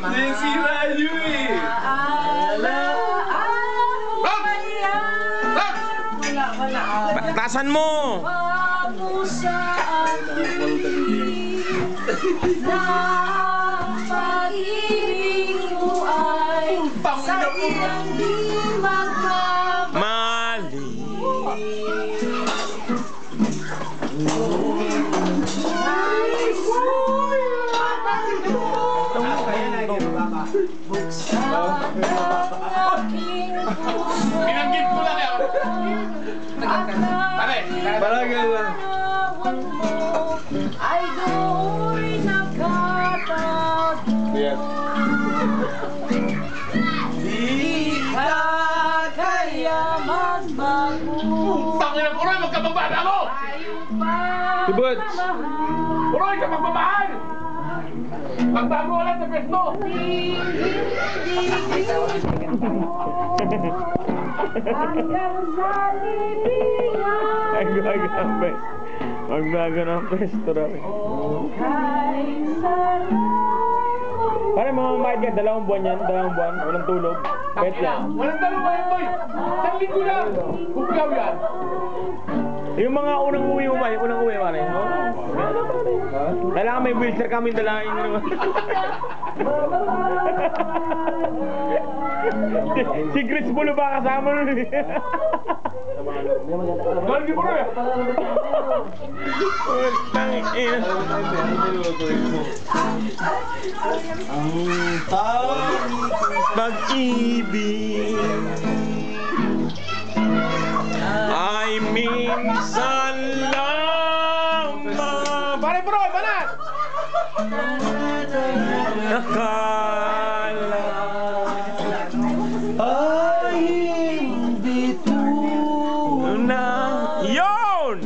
Sinisira niyo eh. Tasan mo! sa akin na pag-ibig mo ay sa iyang di magmamali. Buksan ang aking puso. Binanggit ko lang yan. Palagay lang. Ay do'y nakatago. Di ka kaya magbago. Panginoon, Puroy, magkababala mo! Tibot! Puroy, ka magmamahal! Magbago ulit sa pwesto! Hanggang sa libingan. Magbago ng pwesto raw. Kay sarap. Paano mamamayad ka? 2 buwan yan? 2 buwan? Walang tulog? Bet yan. Walang dalawa yan, boy! Isang linggo lang! Hugaw yan! Yung mga unang uwi mo ba? Yung unang uwi pare? Kailangan may wheelchair kami dalahin naman. Si Chris Bulo ba kasama nun eh? Gawin niyo, Puroy! Ang tawag pag-ibig ay minsan lang pare Puroy, banat! Akala ay hindi na yun!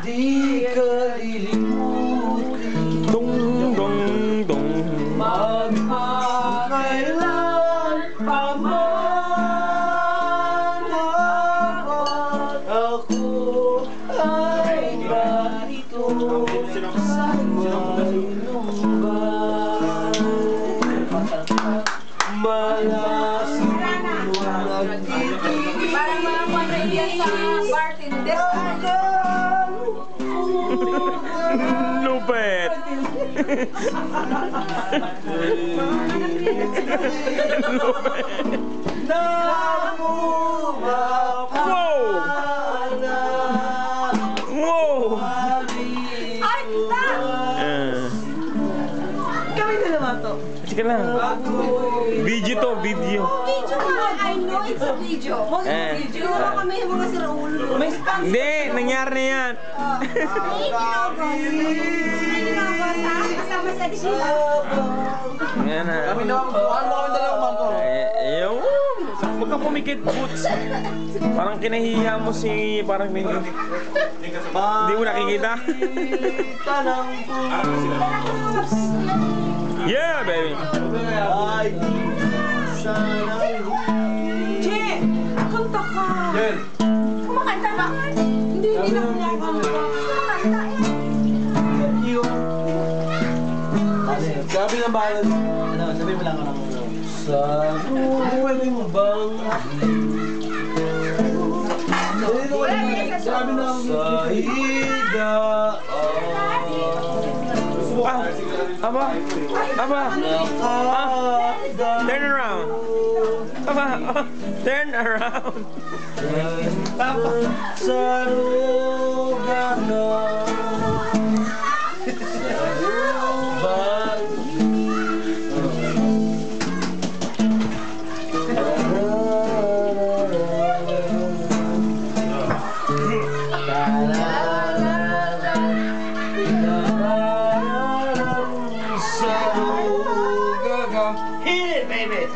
hindi ka lilimutin Dong dong dong magpakailan pa man ako ay ganito sa inumbay malasing nagtitigil Parang mga panayan sa bartender. Lupet! Wow! Ay, kita! Kami na naman to. Sige lang. Video to, video. Video nga, I know it's a video. Video kami yung mga siraulo. May sponsor. Hindi, nangyari na yan. Kasama sa disila. Yan na. kami na kami dalawang bangko Ayaw. Huwag kang pumikit, Boots. Parang kinahiya mo si... Parang hindi mo nakikita. Yeah, baby. ay sana Che, kanta ka. Jen Kumakanta ba? Hindi na kumakanta. Kumakanta sabi ng bayan sabi mo lang ano sa pwede mo bang sabi ng sa higa Aba. Turn around. Aba. Turn around. sa lugar na hit it, baby.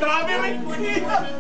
Grabe, may